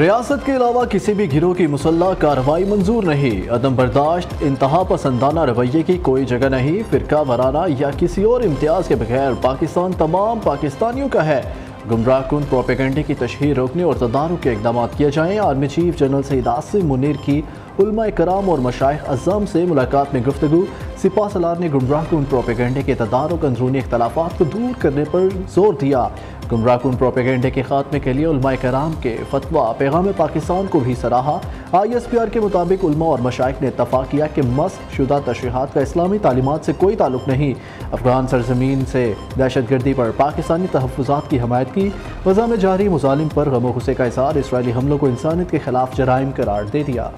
ریاست کے علاوہ کسی بھی گروہ کی مسلح کارروائی منظور نہیں، عدم برداشت، انتہا پسندانہ رویے کی کوئی جگہ نہیں، فرقہ وارانہ یا کسی اور امتیاز کے بغیر پاکستان تمام پاکستانیوں کا ہے۔ گمراہ کن پروپیگنڈے کی تشہیر روکنے اور تدارک کے اقدامات کیے جائیں۔ Army chief general Syed Asim Munir کی علماء کرام اور مشائخ اعظم سے ملاقات میں گفتگو۔ سپہ سالار نے گمراہ کن پروپیگنڈے کے تدارک، اندرونی اختلافات کو دور کرنے پر زور دیا۔ گمراہ کن پروپیگنڈے کے خاتمے کے لیے علماء کرام کے فتویٰ پیغام پاکستان کو بھی سراہا۔ ISPR کے مطابق علماء اور مشائخ نے اتفاق کیا کہ مسخ شدہ تشریحات کا اسلامی تعلیمات سے کوئی تعلق نہیں۔ افغان سرزمین سے دہشت گردی پر پاکستانی تحفظات کی حمایت کی۔ غزہ میں جاری مظالم پر غم و غصے کا اظہار، اسرائیلی حملوں کو انسانیت کے خلاف جرائم قرار دے دیا۔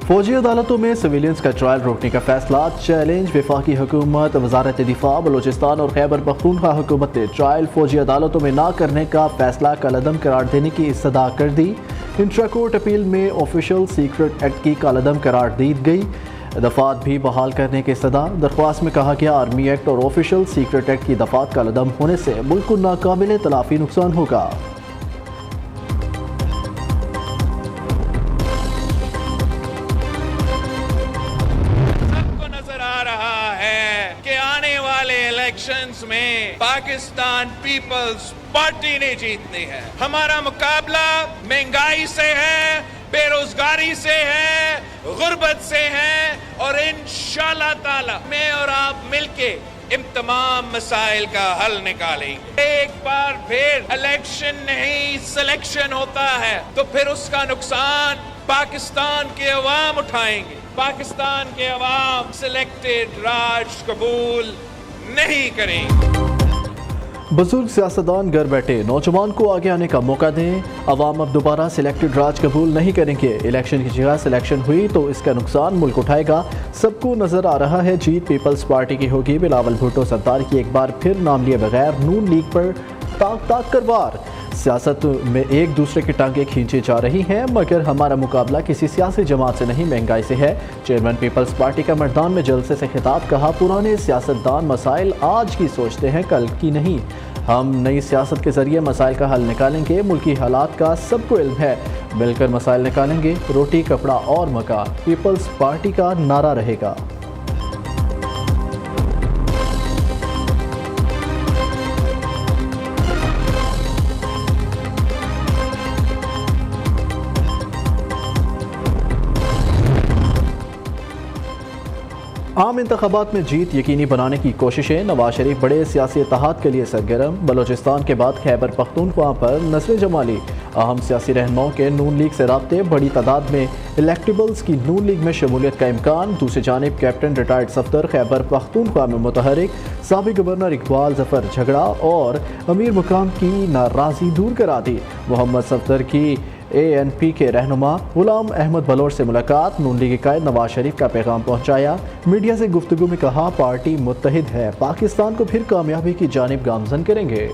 فوجی عدالتوں میں سویلینز کا ٹرائل روکنے کا فیصلہ چیلنج، وفاقی حکومت، وزارت دفاع، بلوچستان اور خیبر پختونخوا حکومت نے ٹرائل فوجی عدالتوں میں نہ کرنے کا فیصلہ کالعدم قرار دینے کی استدعا کر دی۔ انٹرا کورٹ اپیل میں آفیشل سیکرٹ ایکٹ کی کالعدم قرار دی گئی۔ دفعات بھی بحال کرنے کی استدعا۔ درخواست میں کہا گیا آرمی ایکٹ اور آفیشل سیکرٹ ایکٹ کی دفعات کالعدم ہونے سے ملک کو ناقابل تلافی نقصان ہوگا۔ الیکشنز میں پاکستان پیپلز پارٹی نے جیتنی ہے۔ ہمارا مقابلہ مہنگائی سے ہے، بے روزگاری سے ہے، غربت سے ہے، اور انشاءاللہ تعالی میں اور آپ مل کے ان تمام مسائل کا حل نکالیں گے۔ ایک بار پھر الیکشن نہیں سلیکشن ہوتا ہے تو پھر اس کا نقصان پاکستان کے عوام اٹھائیں گے۔ پاکستان کے عوام سلیکٹڈ راج قبول نہیں کریں۔ بزرگ سیاستدان گھر بیٹھے، نوجوان کو آگے آنے کا موقع دیں۔ عوام اب دوبارہ سلیکٹڈ راج قبول نہیں کریں گے۔ الیکشن کی جگہ سلیکشن ہوئی تو اس کا نقصان ملک اٹھائے گا۔ سب کو نظر آ رہا ہے جیت پیپلز پارٹی کی ہوگی۔ بلاول بھٹو سردار کی ایک بار پھر نام لیے بغیر نون لیگ پر تاک کر وار۔ سیاست میں ایک دوسرے کی ٹانگیں کھینچی جا رہی ہیں، مگر ہمارا مقابلہ کسی سیاسی جماعت سے نہیں، مہنگائی سے ہے۔ چیئرمین پیپلز پارٹی کا مردان میں جلسے سے خطاب، کہا پرانے سیاستدان مسائل آج کی سوچتے ہیں، کل کی نہیں۔ ہم نئی سیاست کے ذریعے مسائل کا حل نکالیں گے۔ ملکی حالات کا سب کو علم ہے، مل کر مسائل نکالیں گے۔ روٹی، کپڑا اور مکان پیپلز پارٹی کا نعرہ رہے گا۔ عام انتخابات میں جیت یقینی بنانے کی کوششیں، نواز شریف بڑے سیاسی اتحاد کے لیے سرگرم۔ بلوچستان کے بعد خیبر پختونخوا پر نصر جمالی، اہم سیاسی رہنماؤں کے نون لیگ سے رابطے، بڑی تعداد میں الیکٹیبلز کی نون لیگ میں شمولیت کا امکان۔ دوسری جانب کیپٹن ریٹائرڈ صفدر خیبر پختونخوا میں متحرک، سابق گورنر اقبال ظفر جھگڑا اور امیر مقام کی ناراضی دور کرا دی۔ محمد صفدر کی ANP کے رہنما غلام احمد بلوچ سے ملاقات، نون لیگ قائد نواز شریف کا پیغام پہنچایا۔ میڈیا سے گفتگو میں کہا پارٹی متحد ہے، پاکستان کو پھر کامیابی کی جانب گامزن کریں گے۔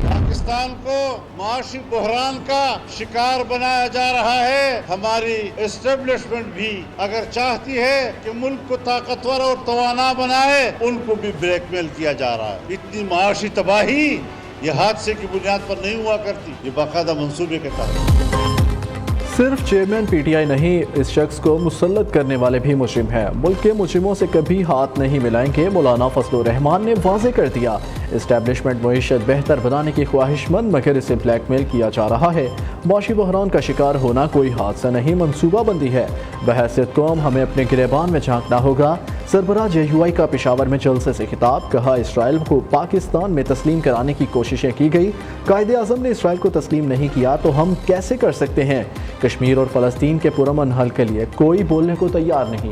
پاکستان کو معاشی بحران کا شکار بنایا جا رہا ہے۔ ہماری اسٹیبلشمنٹ بھی اگر چاہتی ہے کہ ملک کو طاقتور اور توانا بنائے، ان کو بھی بلیک میل کیا جا رہا ہے۔ اتنی معاشی تباہی یہ حادثے کی بنیاد پر نہیں ہوا کرتی، یہ باقاعدہ منصوبے کے تحت۔ صرف چیئرمین PTI نہیں، اس شخص کو مسلط کرنے والے بھی مجرم ہیں۔ ملک کے مجرموں سے کبھی ہاتھ نہیں ملائیں گے، مولانا فضل الرحمان نے واضح کر دیا۔ اسٹیبلشمنٹ معیشت بہتر بنانے کی خواہش مند، مگر اسے بلیک میل کیا جا رہا ہے۔ معاشی بحران کا شکار ہونا کوئی حادثہ نہیں، منصوبہ بندی ہے۔ بحیثیت قوم ہمیں اپنے گریبان میں جھانکنا ہوگا۔ سربراہ JUI کا پشاور میں جلسے سے خطاب، کہا اسرائیل کو پاکستان میں تسلیم کرانے کی کوششیں کی گئی، قائد اعظم نے اسرائیل کو تسلیم نہیں کیا تو ہم کیسے کر سکتے ہیں؟ کشمیر اور فلسطین کے پرامن حل کے لیے کوئی بولنے کو تیار نہیں۔